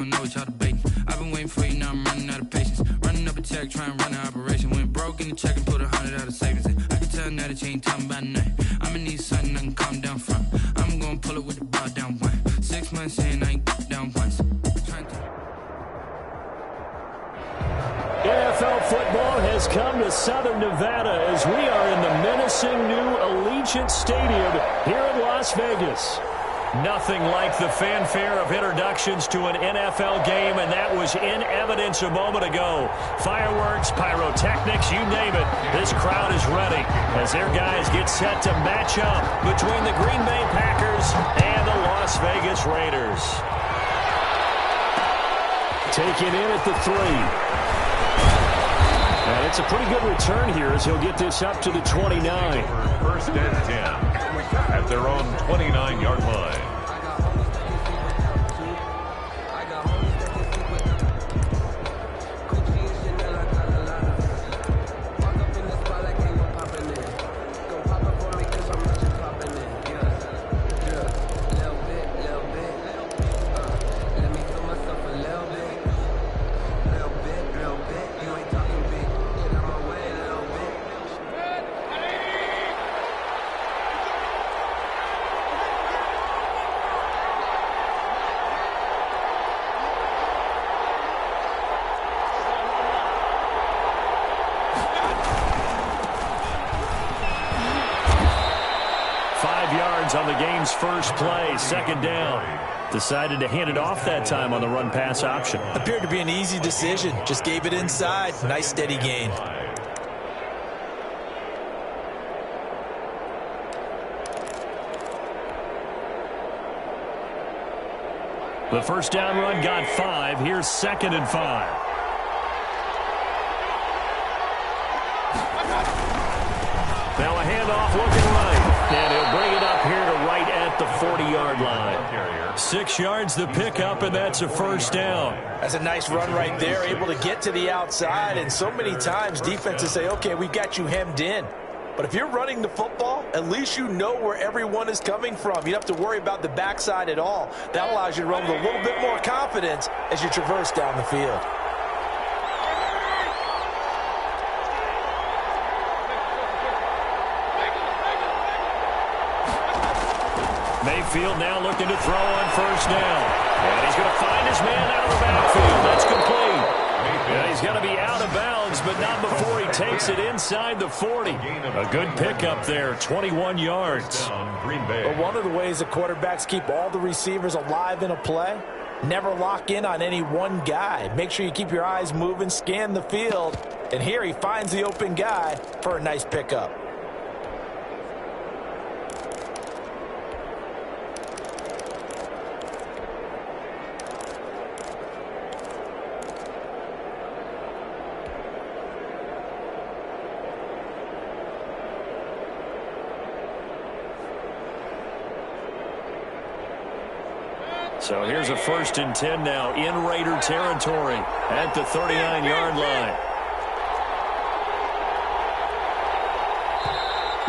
don't know what y'all debating. I've been waiting for you, now I'm running out of patience. Running up a check, trying to run an operation. Went broke in the check and put 100 out of savings in. I can tell now that you ain't talking about nothing. I'ma need something I can calm down from. I'm gonna pull it with the bar down one. 6 months in, I ain't down once. NFL football has come to Southern Nevada as we are in the menacing new Allegiant Stadium here in Las Vegas. Nothing like the fanfare of introductions to an NFL game, and that was in evidence a moment ago. Fireworks, pyrotechnics, you name it. This crowd is ready as their guys get set to match up between the Green Bay Packers and the Las Vegas Raiders. Taken in at the 3. And it's a pretty good return here as he'll get this up to the 29. First and 10 at their own 29-yard line. On the game's first play, second down. Decided to hand it off that time on the run-pass option. Appeared to be an easy decision. Just gave it inside. Nice steady gain. The first down run got 5. Here's 2nd and 5. Now a handoff looking right. And he'll bring it up here to right at the 40-yard line. 6 yards the pickup, and that's a first down. That's a nice run right there, able to get to the outside. And so many times defenses say, okay, we've got you hemmed in. But if you're running the football, at least you know where everyone is coming from. You don't have to worry about the backside at all. That allows you to run with a little bit more confidence as you traverse down the field. Mayfield now looking to throw on first down. And he's going to find his man out of the backfield. That's complete. And he's going to be out of bounds, but not before he takes it inside the 40. A good pickup there, 21 yards. But one of the ways that quarterbacks keep all the receivers alive in a play, never lock in on any one guy. Make sure you keep your eyes moving, scan the field. And here he finds the open guy for a nice pickup. So here's a 1st and 10 now in Raider territory at the 39-yard line.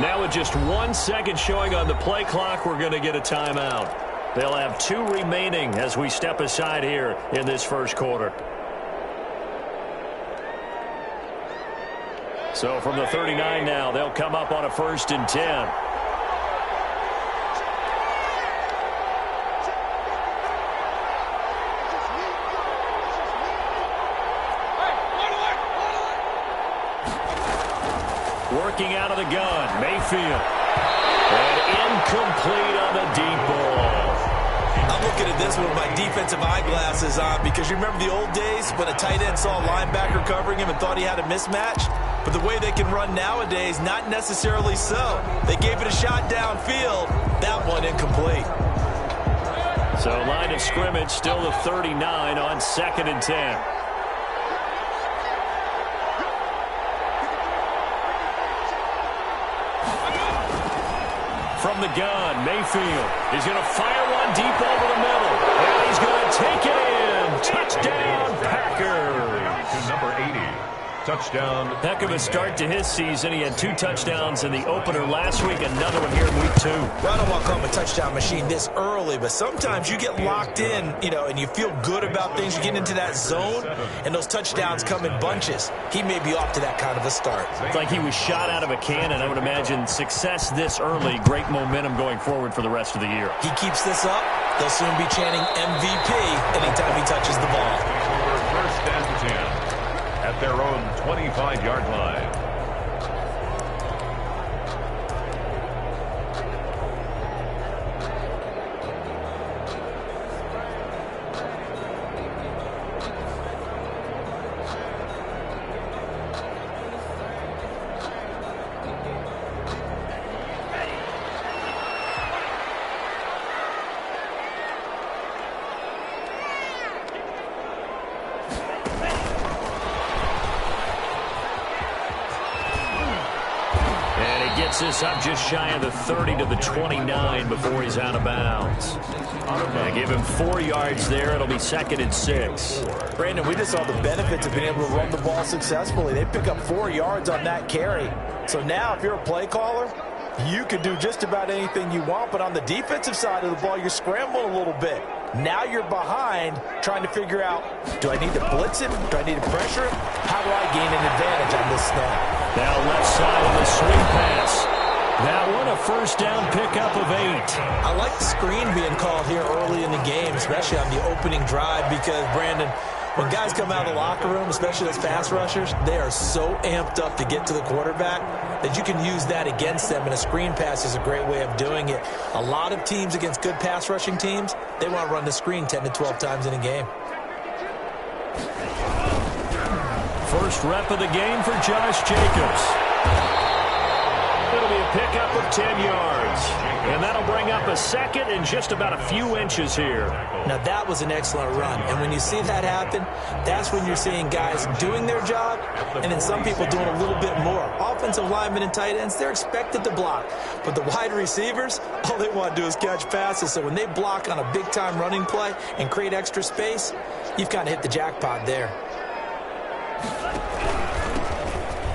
Now with just 1 second showing on the play clock, we're going to get a timeout. They'll have 2 remaining as we step aside here in this first quarter. So from the 39 now, they'll come up on a 1st and 10. Working out of the gun, Mayfield. And incomplete on the deep ball. I'm looking at this with my defensive eyeglasses on because you remember the old days when a tight end saw a linebacker covering him and thought he had a mismatch? But the way they can run nowadays, not necessarily so. They gave it a shot downfield. That one incomplete. So line of scrimmage still the 39 on 2nd and 10. From the gun, Mayfield is going to fire one deep over the middle. And he's going to take it in. Touchdown, Packers. To number 80. Touchdown. Heck of a start to his season. He had 2 touchdowns in the opener last week, another one here in week 2. Well, I don't want to call him a touchdown machine this early, but sometimes you get locked in, and you feel good about things. You get into that zone, and those touchdowns come in bunches. He may be off to that kind of a start. It's like he was shot out of a cannon. I would imagine success this early, great momentum going forward for the rest of the year. He keeps this up, they'll soon be chanting MVP anytime he touches the ball. First and 10 at their own 25-yard line. This up just shy of the 30 to the 29 before he's out of bounds. Give him 4 yards there. It'll be 2nd and 6. Brandon, we just saw the benefits of being able to run the ball successfully. They pick up 4 yards on that carry. So now if you're a play caller, you can do just about anything you want, but on the defensive side of the ball, you're scrambling a little bit. Now you're behind trying to figure out, do I need to blitz him? Do I need to pressure him? How do I gain an advantage on this snap? Now left side of the swing pass. That one a first down pickup of 8. I like the screen being called here early in the game, especially on the opening drive, because, Brandon, when guys come out of the locker room, especially those pass rushers, they are so amped up to get to the quarterback that you can use that against them, and a screen pass is a great way of doing it. A lot of teams against good pass rushing teams, they want to run the screen 10 to 12 times in a game. First rep of the game for Josh Jacobs. It'll be a pickup of 10 yards. And that'll bring up a 2nd and just about a few inches here. Now, that was an excellent run. And when you see that happen, that's when you're seeing guys doing their job and then some people doing a little bit more. Offensive linemen and tight ends, they're expected to block. But the wide receivers, all they want to do is catch passes. So when they block on a big-time running play and create extra space, you've kind of hit the jackpot there.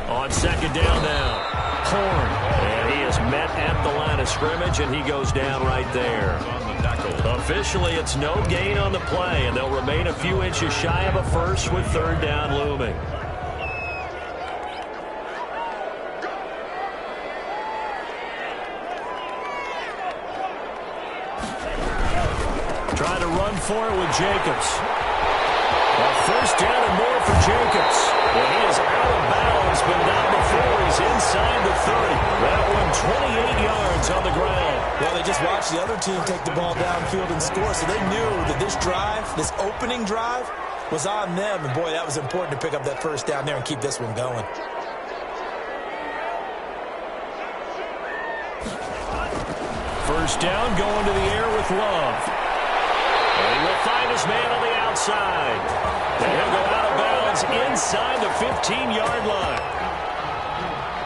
On 2nd down now, Horn. And he is met at the line of scrimmage, and he goes down right there. Officially, it's no gain on the play, and they'll remain a few inches shy of a first with 3rd down looming. Trying to run for it with Jacobs. A first down and more for Jacobs. And he is out of bounds, but not before he's inside the 30. That one 28 yards on the ground. Well, they just watched the other team take the ball downfield and score, so they knew that this drive, this opening drive, was on them. And, boy, that was important to pick up that first down there and keep this one going. First down going to the air with Love. And he will find his man on the outside. And he'll go out of bounds inside the 15-yard line.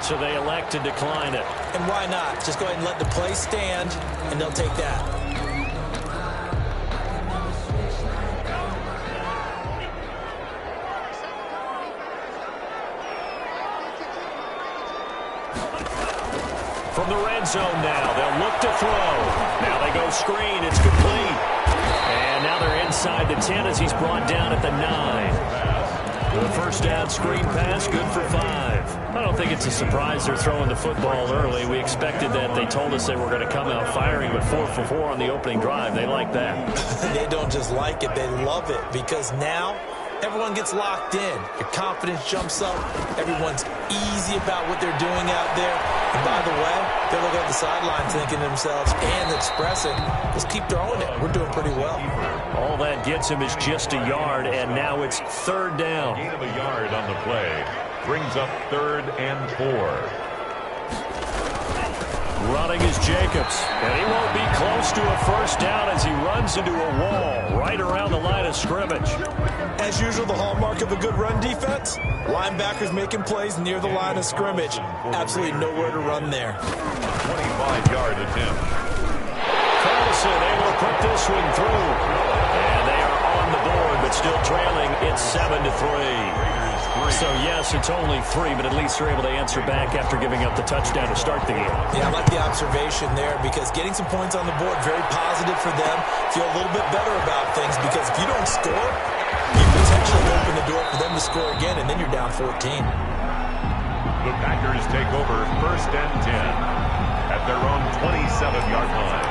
So they elect to decline it. And why not? Just go ahead and let the play stand, and they'll take that. From the red zone now, they'll look to throw. Now they go screen. It's complete. And now they're inside the 10 as he's brought down at the 9. The first down screen pass, good for 5. I don't think it's a surprise they're throwing the football early. We expected that. They told us they were going to come out firing with 4 for 4 on the opening drive. They like that. They don't just like it, they love it, because now everyone gets locked in. Your confidence jumps up. Everyone's easy about what they're doing out there. And by the way, they're looking at the sidelines thinking to themselves and expressing, just keep throwing it. We're doing pretty well. All that gets him is just a yard, and now it's 3rd down. Gain of a yard on the play brings up 3rd and 4. Running is Jacobs, and he won't be close to a first down as he runs into a wall right around the line of scrimmage. As usual, the hallmark of a good run defense, linebackers making plays near the line of scrimmage. Absolutely nowhere to run there. 25-yard attempt. Carlson able to put this one through. And they are on the board, but still trailing. It's 7-3. So, yes, it's only 3, but at least they're able to answer back after giving up the touchdown to start the game. Yeah, I like the observation there because getting some points on the board, very positive for them. Feel a little bit better about things because if you don't score, you potentially open the door for them to score again, and then you're down 14. The Packers take over 1st and 10 at their own 27-yard line.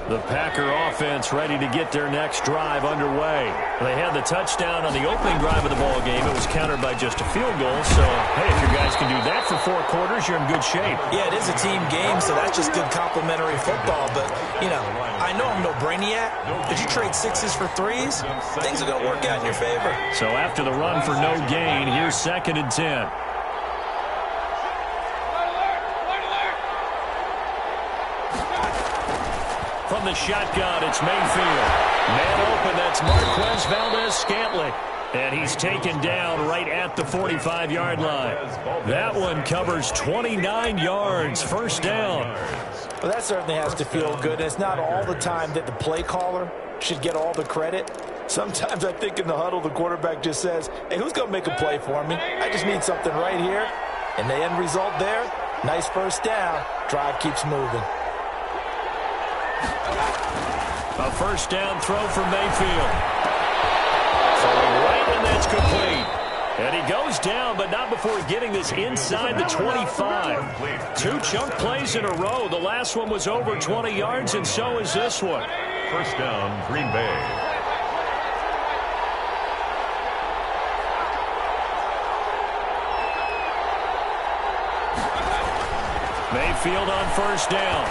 The Packer offense ready to get their next drive underway. They had the touchdown on the opening drive of the ball game. It was countered by just a field goal. So, hey, if your guys can do that for 4 quarters, you're in good shape. Yeah, it is a team game, so that's just good complimentary football. But, you know, I know I'm no brainiac. Did you trade 6s for 3s? Things are going to work out in your favor. So after the run for no gain, here's 2nd and 10. From the shotgun, it's Mayfield. Man open, that's Marquez Valdez-Scantling. And he's taken down right at the 45-yard line. That one covers 29 yards, 1st down. Well, that certainly has to feel good. It's not all the time that the play caller should get all the credit. Sometimes I think in the huddle, the quarterback just says, hey, who's going to make a play for me? I just need something right here. And the end result there, nice 1st down. Drive keeps moving. A 1st down throw for Mayfield. Throwing right, and that's complete. And he goes down, but not before getting this inside the 25. 2 chunk plays in a row. The last one was over 20 yards, and so is this one. 1st down, Green Bay. Mayfield on 1st down.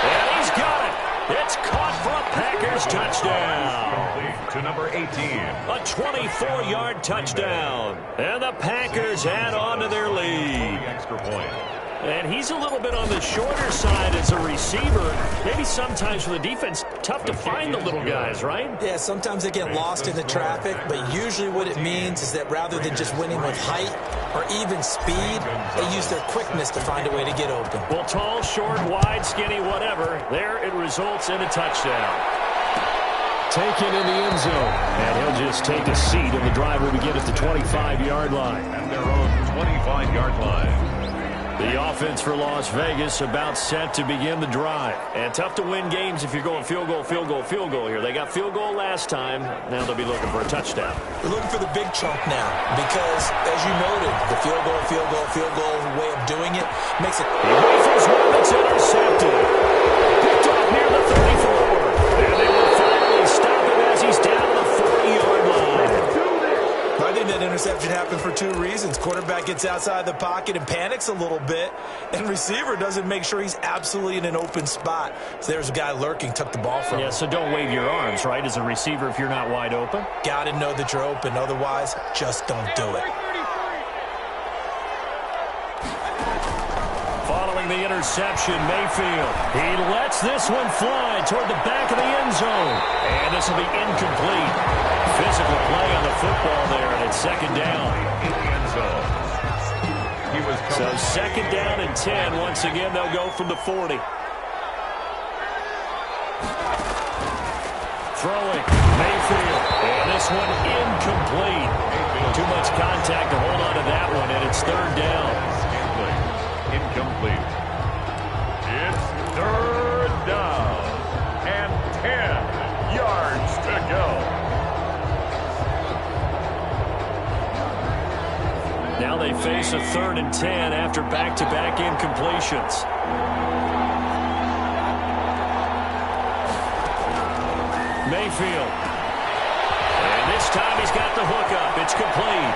And he's got it. It's caught for a Packers touchdown. To number 18. A 24-yard touchdown. And the Packers add on to their lead. Extra point. And he's a little bit on the shorter side as a receiver. Maybe sometimes for the defense, tough to find the little guys, right? Yeah, sometimes they get lost in the traffic, but usually what it means is that rather than just winning with height or even speed, they use their quickness to find a way to get open. Well, tall, short, wide, skinny, whatever, there it results in a touchdown. Taken in the end zone. And he'll just take a seat, and the drive will begin at the 25-yard line. At their own 25-yard line. The offense for Las Vegas about set to begin the drive. And tough to win games if you're going field goal, field goal, field goal here. They got field goal last time. Now they'll be looking for a touchdown. They're looking for the big chunk now because, as you noted, the field goal, field goal, field goal way of doing it makes it. He rifles one that's intercepted. Picked off near the 34. And they will finally stop him as he's down the 40-yard line. I think that interception happened for 2 reasons. Quarterback gets outside the pocket and panics a little bit, and receiver doesn't make sure he's absolutely in an open spot. So there's a guy lurking, took the ball from him. Yeah, so don't wave your arms, right, as a receiver if you're not wide open? Got to know that you're open. Otherwise, just don't do it. Following the interception, Mayfield. He lets this one fly toward the back of the end zone. And this will be incomplete. Physical play on the football there, and it's 2nd down. In the end zone. So 2nd down and 10. Once again, they'll go from the 40. Throwing, Mayfield. And this one incomplete. Too much contact to hold on to that one, and it's 3rd down. Incomplete. It's 3rd down. And 10 yards to go. Now they face a 3rd and 10 after back-to-back incompletions. Mayfield. And this time he's got the hookup. It's complete.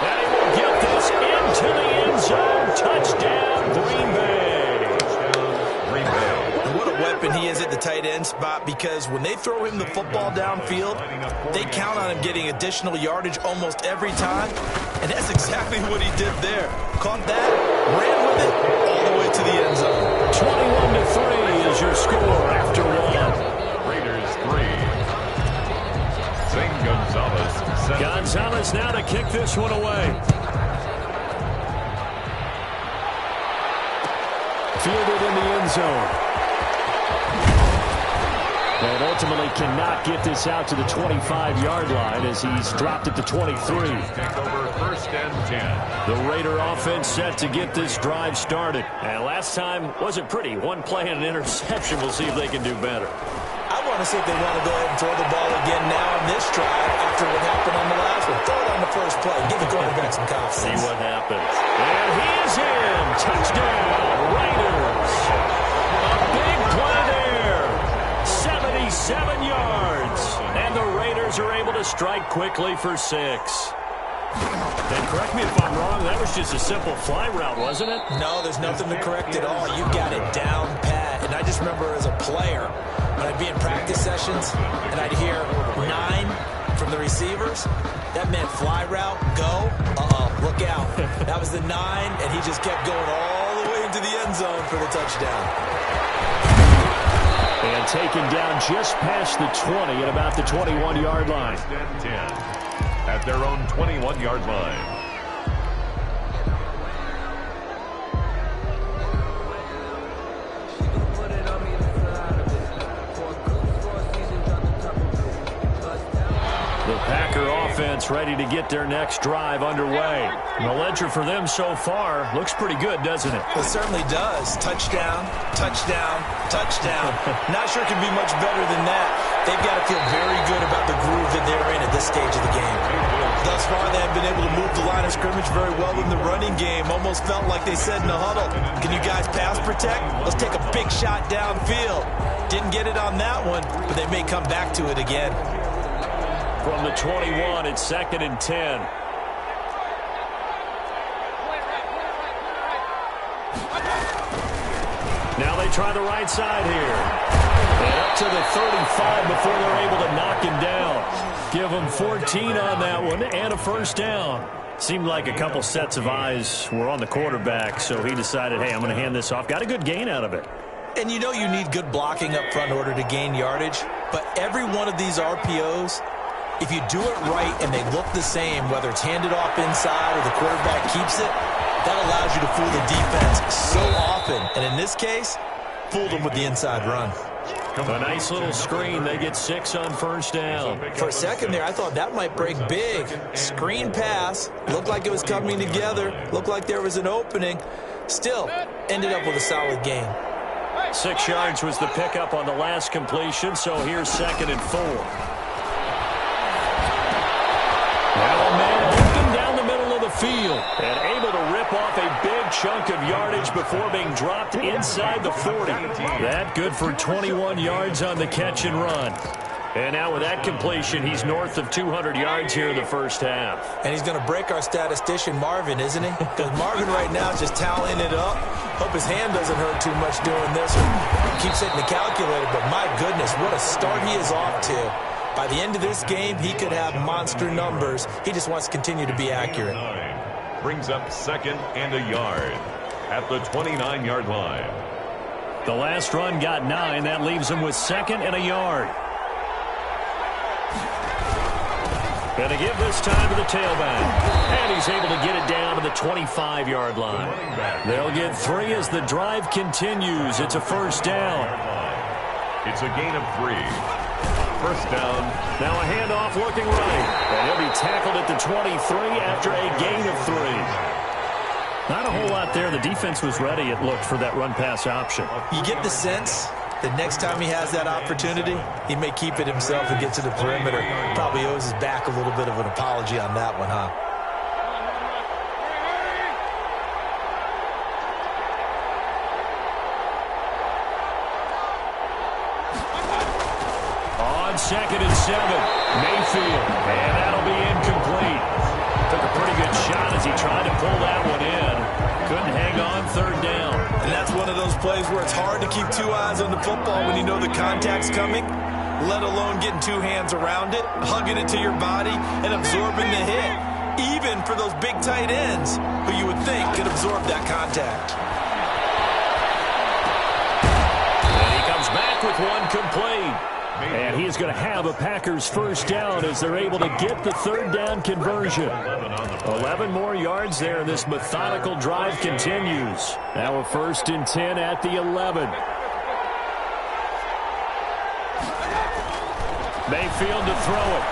And he will get this into the end zone. Touchdown, Green Bay. Green Bay. And what a weapon he is at the tight end spot, because when they throw him the football downfield, they count on him getting additional yardage almost every time. And that's exactly what he did there. Caught that, ran with it, all the way to the end zone. 21-3 is your score after 1. Raiders 3. ultimately cannot get this out to the 25-yard line as he's dropped it to 23. Take over 1st and 10. The Raider offense set to get this drive started. And last time wasn't pretty. One play and an interception. We'll see if they can do better. I want to see if they want to go ahead and throw the ball again now on this drive after what happened on the last one. Throw it on the first play. Give the quarterback some confidence. See what happens. And he is in. Touchdown, Raiders. A big play there. 77 yards. And the Raiders are able to strike quickly for 6. And correct me if I'm wrong, that was just a simple fly route, wasn't it? No, there's nothing to correct at all. You got it down pat. And I just remember as a player, when I'd be in practice sessions and I'd hear 9 from the receivers, that meant fly route, go, look out. That was the 9, and he just kept going all the way into the end zone for the touchdown. And taken down just past the 20 at about the 21-yard line. 1st and 10 at their own 21-yard line. The Packer offense ready to get their next drive underway. The ledger for them so far looks pretty good, doesn't it? It certainly does. Touchdown, touchdown, touchdown. Not sure it can be much better than that. They've got to feel very good about the groove that they're in at this stage of the game. Thus far, they have been able to move the line of scrimmage very well in the running game. Almost felt like they said in the huddle, can you guys pass protect? Let's take a big shot downfield. Didn't get it on that one, but they may come back to it again. From the 21, it's 2nd and 10. Now they try the right side here. And up to the 35 before they're able to knock him down. Give him 14 on that one and a first down. Seemed like a couple sets of eyes were on the quarterback, so he decided, hey, I'm going to hand this off. Got a good gain out of it. And you know you need good blocking up front in order to gain yardage, but every one of these RPOs, if you do it right and they look the same, whether it's handed off inside or the quarterback keeps it, that allows you to fool the defense so often. And in this case, fooled them with the inside run. A nice little screen. They get 6 on first down. For a second there, I thought that might break big. Screen pass. Looked like it was coming together. Looked like there was an opening. Still, ended up with a solid gain. 6 yards was the pickup on the last completion, so here's 2nd and 4. Now a man open down the middle of the field and able to rip off a big chunk of yardage before being dropped inside the 40. That good for 21 yards on the catch and run. And now with that completion, he's north of 200 yards here in the first half. And he's going to break our statistician Marvin, isn't he? Because Marvin right now is just tallying it up. Hope his hand doesn't hurt too much doing this or keeps hitting the calculator. But my goodness, what a start he is off to. By the end of this game, he could have monster numbers. He just wants to continue to be accurate. Brings up 2nd and a yard at the 29-yard line. The last run got 9. That leaves him with 2nd and a yard. Going to give this time to the tailback. And he's able to get it down to the 25-yard line. They'll get 3 as the drive continues. It's a first down. It's a gain of 3. First down. Now a handoff looking right. And he'll be tackled at the 23 after a gain of 3. Not a whole lot there. The defense was ready, it looked, for that run-pass option. You get the sense that next time he has that opportunity, he may keep it himself and get to the perimeter. Probably owes his back a little bit of an apology on that one, huh? On 2nd and 7, Mayfield, and that'll be incomplete. Took a pretty good shot as he tried to pull that one in. Couldn't hang on 3rd down. And that's one of those plays where it's hard to keep 2 eyes on the football when you know the contact's coming, let alone getting 2 hands around it, hugging it to your body, and absorbing the hit, even for those big tight ends who you would think could absorb that contact. And he comes back with one complete. And he is going to have a Packers first down as they're able to get the 3rd down conversion. 11 more yards there. This methodical drive continues. Now a 1st and 10 at the 11. Mayfield to throw it.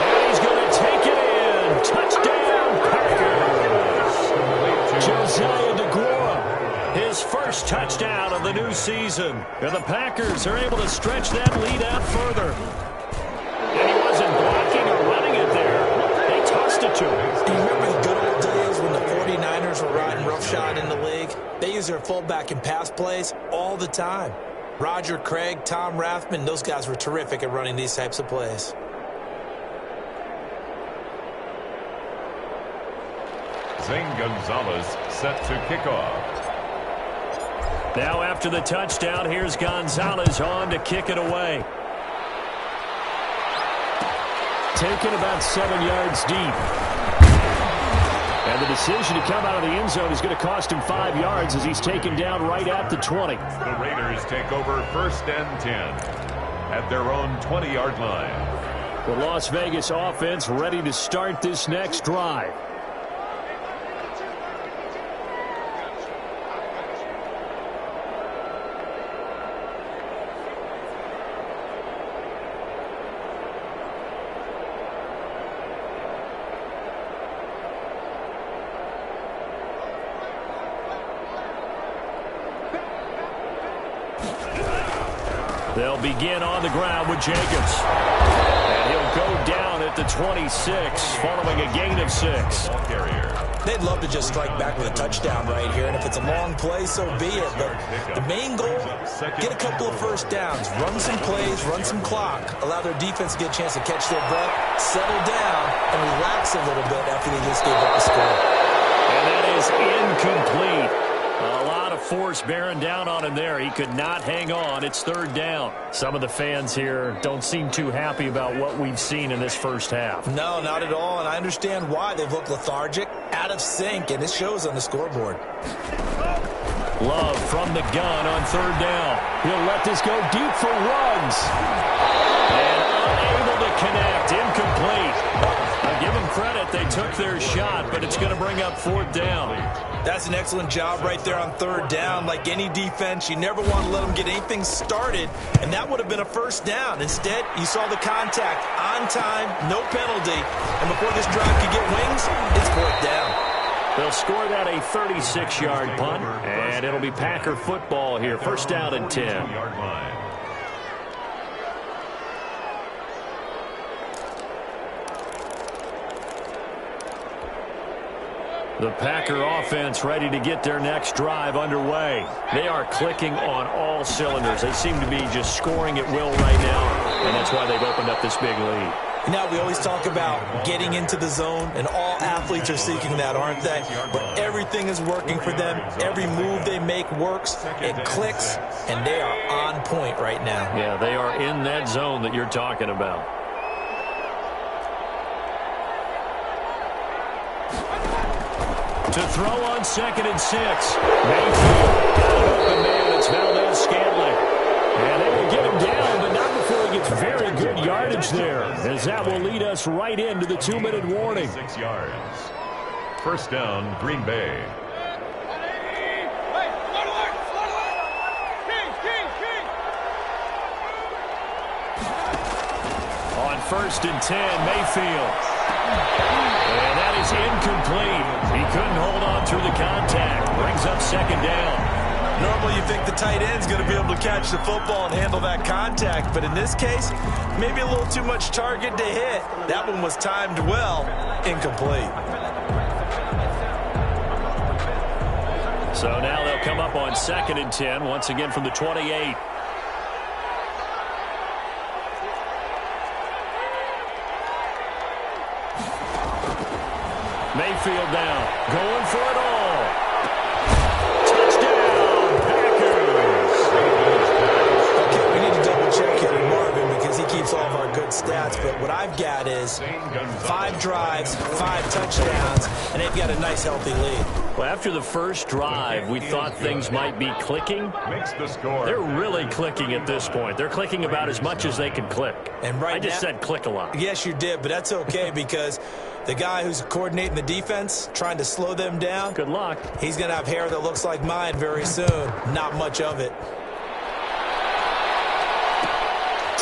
And he's going to take it in. Touchdown, Packers. Josiah DeGuara, his first touchdown of the new season. And the Packers are able to stretch that lead out further. And he wasn't blocking or running it there. They tossed it to him. Do you remember the good old days when the 49ers were riding roughshod in the league? They use their fullback in pass plays all the time. Roger Craig, Tom Rathman, those guys were terrific at running these types of plays. Zane Gonzalez set to kick off. Now after the touchdown, here's Gonzalez on to kick it away. Taken about 7 yards deep. And the decision to come out of the end zone is going to cost him 5 yards as he's taken down right at the 20. The Raiders take over 1st and 10 at their own 20-yard line. The Las Vegas offense ready to start this next drive. They'll begin on the ground with Jacobs. And he'll go down at the 26, following a gain of 6. They'd love to just strike back with a touchdown right here, and if it's a long play, so be it. But the main goal, get a couple of first downs, run some plays, run some clock, allow their defense to get a chance to catch their breath, settle down, and relax a little bit after they just gave up a score. And that is incomplete. A lot of force bearing down on him there. He could not hang on. It's 3rd down. Some of the fans here don't seem too happy about what we've seen in this first half. No, not at all, and I understand why. They've looked lethargic, out of sync, and it shows on the scoreboard. Love from the gun on 3rd down. He'll let this go deep for Ruggs. And unable to connect. Incomplete. I give them credit. They took their shot, but it's going to bring up 4th down. That's an excellent job right there on 3rd down. Like any defense, you never want to let them get anything started, and that would have been a first down. Instead, you saw the contact on time, no penalty, and before this drive could get wings, it's 4th down. They'll score that a 36-yard punt, and it'll be Packer football here. 1st down and 10. The Packer offense ready to get their next drive underway. They are clicking on all cylinders. They seem to be just scoring at will right now, and that's why they've opened up this big lead. Now, we always talk about getting into the zone, and all athletes are seeking that, aren't they? But everything is working for them. Every move they make works. It clicks, and they are on point right now. Yeah, they are in that zone that you're talking about. To throw on 2nd and 6. Mayfield got an open man. It's Valdez-Scantling. And they will get him down, but not before he gets very good yardage there, as that will lead us right into the 2-minute warning. 6 yards. 1st down, Green Bay. On 1st and 10, Mayfield. And that is incomplete. He couldn't hold on through the contact. Brings up 2nd down. Normally you think the tight end's going to be able to catch the football and handle that contact, but in this case, maybe a little too much target to hit. That one was timed well. Incomplete. So now they'll come up on 2nd and 10, once again from the 28. Mayfield down, going for it all. Touchdown, Packers. Okay, we need to double check here with Marvin because he keeps all of our good stats, but what I've got is 5 drives, 5 touchdowns, and they've got a nice healthy lead. Well, after the first drive, we thought things might be clicking. They're really clicking at this point. They're clicking about as much as they can click. And right I just said click a lot. Yes, you did, but that's okay because the guy who's coordinating the defense, trying to slow them down. Good luck. He's going to have hair that looks like mine very soon. Not much of it.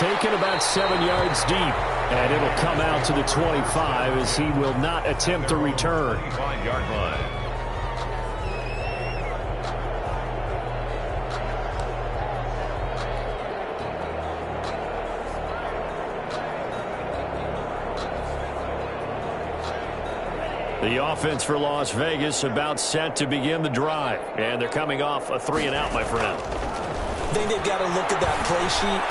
taken about 7 yards deep. And it'll come out to the 25 as he will not attempt a return. 25-yard line. The offense for Las Vegas about set to begin the drive. And they're coming off a 3-and-out, my friend. I think they've got to look at that play sheet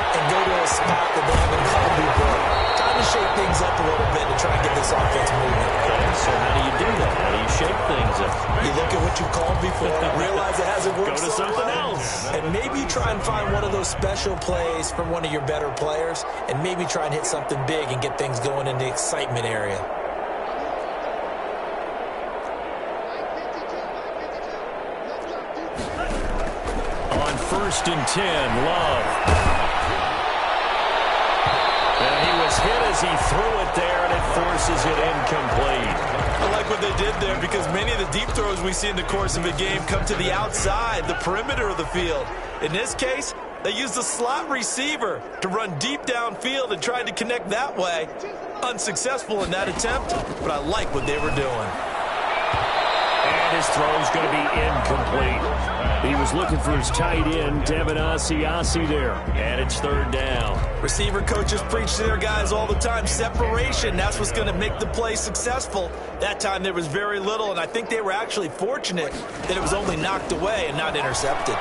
and go to a spot that they haven't called before. Time to shake things up a little bit to try and get this offense moving. Okay, so how do you do that? How do you shake things up? You look at what you called before, realize it hasn't worked. Go to something else. And maybe try and find one of those special plays from one of your better players, and maybe try and hit something big and get things going in the excitement area. First and 10, Love. And he was hit as he threw it there, and it forces it incomplete. I like what they did there because many of the deep throws we see in the course of a game come to the outside, the perimeter of the field. In this case, they used a slot receiver to run deep downfield and tried to connect that way. Unsuccessful in that attempt, but I like what they were doing. And his throw's going to be incomplete. He was looking for his tight end, Devin Asiasi there. And it's third down. Receiver coaches preach to their guys all the time. Separation, that's what's going to make the play successful. That time there was very little, and I think they were actually fortunate that it was only knocked away and not intercepted.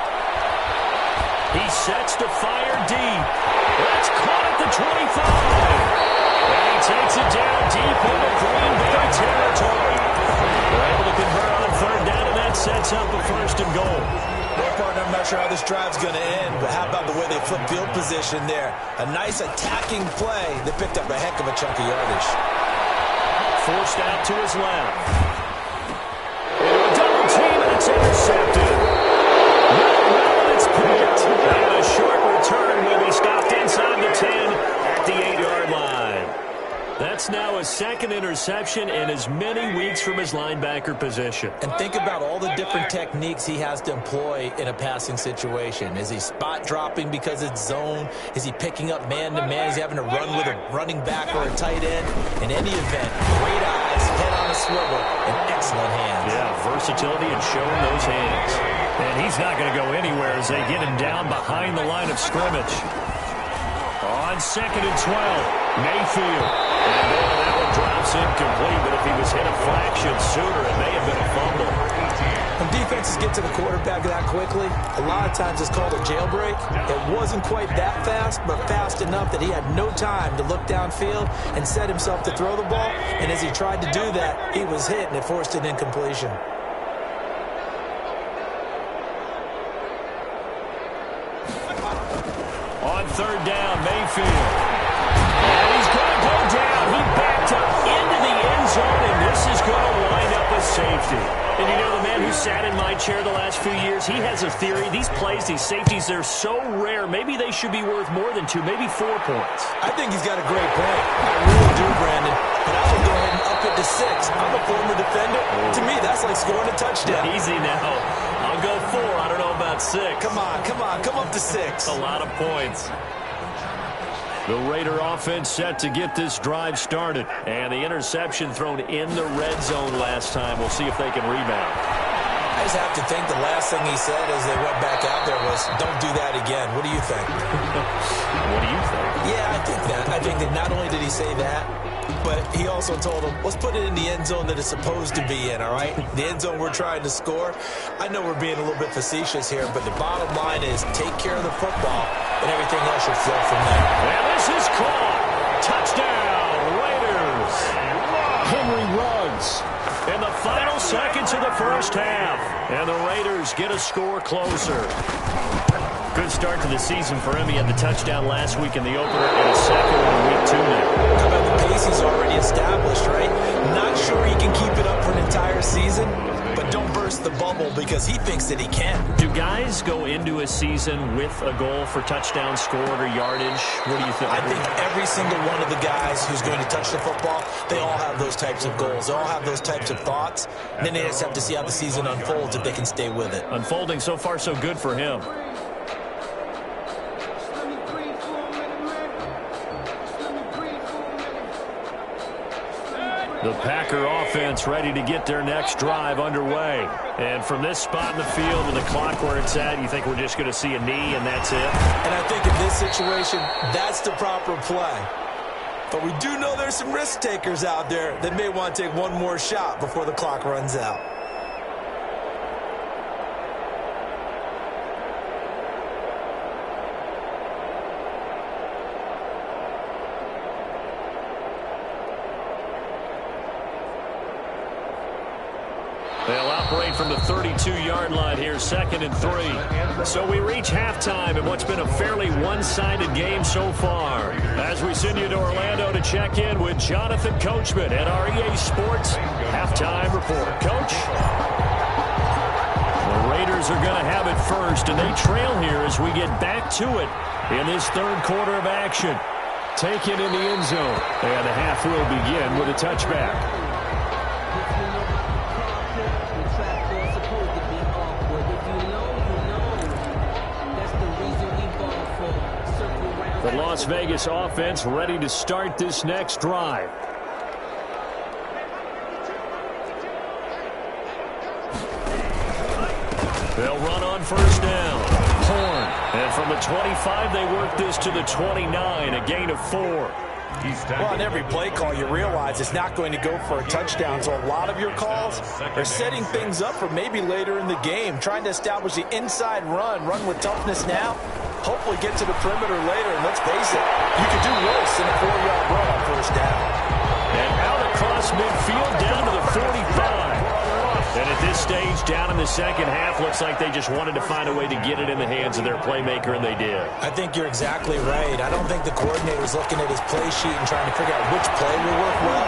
He sets to fire deep. That's caught at the 25. And he takes it down deep into Green Bay territory. They're able to convert on third down, and that sets up a first and goal. Well, partner, I'm not sure how this drive's going to end, but how about the way they flip field position there? A nice attacking play that picked up a heck of a chunk of yardage. Forced out to his left. Into a double team, and it's intercepted. Well, it's picked. And a short return will be stopped inside the 10 at the 8-yard line. That's now a second interception in as many weeks from his linebacker position. And think about all the different techniques he has to employ in a passing situation. Is he spot dropping because it's zone? Is he picking up man-to-man? Is he having to run with a running back or a tight end? In any event, great eyes, head on a swivel, and excellent hands. Yeah, versatility and showing those hands. And he's not going to go anywhere as they get him down behind the line of scrimmage. On second and 12, Mayfield. And that one drops incomplete, but if he was hit a fraction sooner, it may have been a fumble. When defenses get to the quarterback that quickly, a lot of times it's called a jailbreak. It wasn't quite that fast, but fast enough that he had no time to look downfield and set himself to throw the ball. And as he tried to do that, he was hit, and it forced an incompletion. On third down, Mayfield. And he's going to go down. He backed up into the end zone, and this is going to wind up a safety. And you know, the man who sat in my chair the last few years, he has a theory. These plays, these safeties, they're so rare. Maybe they should be worth more than 2, maybe 4 points. I think he's got a great point. I really do, Brandon. But I would go ahead and up it to 6. I'm a former defender. To me, that's like scoring a touchdown. Easy now. I'll go 4. I don't know about 6. Come on. Come up to 6. A lot of points. The Raider offense set to get this drive started. And the interception thrown in the red zone last time. We'll see if they can rebound. I just have to think the last thing he said as they went back out there was, don't do that again. What do you think? What do you think? Yeah, I think that. I think that not only did he say that, but he also told him, let's put it in the end zone that it's supposed to be in, all right? The end zone we're trying to score. I know we're being a little bit facetious here, but the bottom line is take care of the football, and everything else should flow from there. And this is caught. Touchdown, Raiders. Henry Ruggs. In the final seconds of the first half. And the Raiders get a score closer. Good start to the season for him. He had the touchdown last week in the opener and a second one in week 2 now. How about the pace he's already established, right? Not sure he can keep it up for an entire season, but don't burst the bubble because he thinks that he can. Do guys go into a season with a goal for touchdown scored or yardage? What do you think? I think every single one of the guys who's going to touch the football, they all have those types of goals. They all have those types of thoughts. And then they just have to see how the season unfolds if they can stay with it. Unfolding so far so good for him. The Packer offense ready to get their next drive underway. And from this spot in the field with the clock where it's at, you think we're just going to see a knee and that's it? And I think in this situation, that's the proper play. But we do know there's some risk takers out there that may want to take one more shot before the clock runs out. They'll operate from the 32-yard line here, 2nd and 3. So we reach halftime in what's been a fairly one-sided game so far. As we send you to Orlando to check in with Jonathan Coachman at our EA Sports Halftime Report. Coach? The Raiders are going to have it first, and they trail here as we get back to it in this third quarter of action. Taken in the end zone, and the half will begin with a touchback. The Las Vegas offense ready to start this next drive. They'll run on first down. Horn. And from the 25, they work this to the 29, a gain of 4. Well, on every play call, you realize it's not going to go for a touchdown. So a lot of your calls are setting things up for maybe later in the game, trying to establish the inside run with toughness now. Hopefully get to the perimeter later, and let's face it, you could do worse than a 4-yard run on first down. And out across midfield down to the 45. And at this stage, down in the second half, looks like they just wanted to find a way to get it in the hands of their playmaker, and they did. I think you're exactly right. I don't think the coordinator's looking at his play sheet and trying to figure out which play will work well.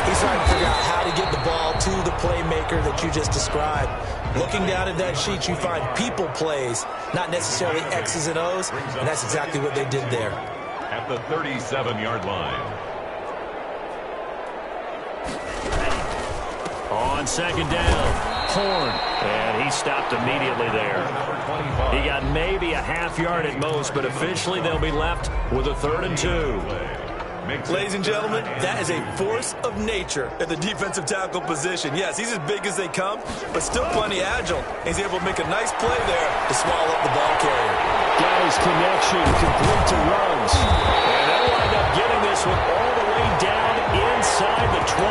He's trying to figure out how to get the ball to the playmaker that you just described. Looking down at that sheet, you find people plays, not necessarily X's and O's, and that's exactly what they did there. At the 37-yard line. On second down, Horn, and he stopped immediately there. He got maybe a half yard at most, but officially they'll be left with a 3rd and 2. Ladies and gentlemen, that is a force of nature at the defensive tackle position. Yes, he's as big as they come, but still plenty agile. He's able to make a nice play there to swallow up the ball carrier. Got his connection, complete to runs. And they'll wind up getting this one all the way down inside the 20.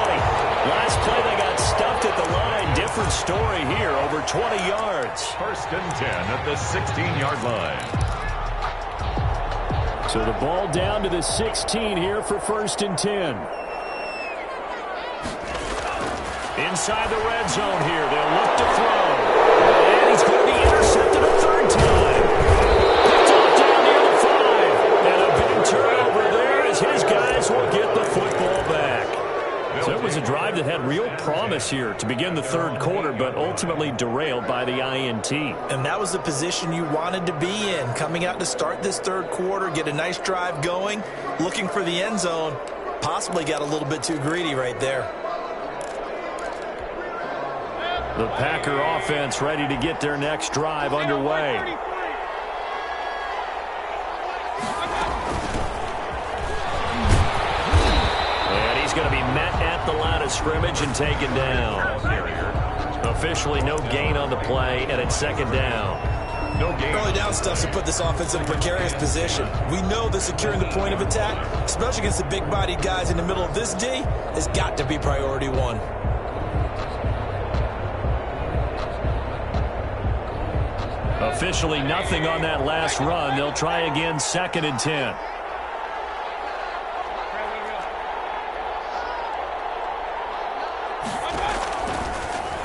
Last play they got stuffed at the line. Different story here, over 20 yards. 1st and 10 at the 16-yard line. So the ball down to the 16 here for 1st and 10. Inside the red zone here. They'll look to throw. And he's going to be intercepted a 3rd time. Picked off down near the 5. And a big turnover there as his guys will get the football back. So it was a drive that had real promise here to begin the 3rd quarter, but ultimately derailed by the INT. And that was the position you wanted to be in, coming out to start this 3rd quarter, get a nice drive going, looking for the end zone. Possibly got a little bit too greedy right there. The Packer offense ready to get their next drive underway. Going to be met at the line of scrimmage and taken down. Officially no gain on the play, and it's 2nd down. No gain. Early down stuff to put this offense in a precarious position. We know that securing the point of attack, especially against the big-bodied guys in the middle of this D, has got to be priority 1. Officially nothing on that last run. They'll try again, 2nd and 10.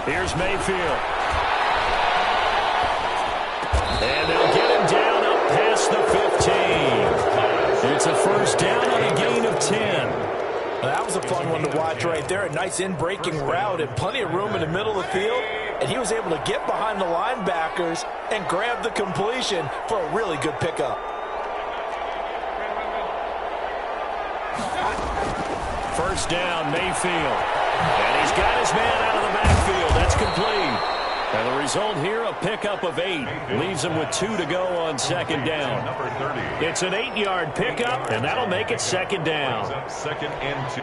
Here's Mayfield. And they'll get him down up past the 15. It's a 1st down on a gain of 10. Well, that was a fun one to watch right there. A nice in-breaking route and plenty of room in the middle of the field. And he was able to get behind the linebackers and grab the completion for a really good pickup. First down, Mayfield. And he's got his man out of the backfield. That's complete. And the result here, a pickup of 8. Leaves him with 2 to go on 2nd down. It's an 8-yard pickup, and that'll make it 2nd down. 2nd and 2.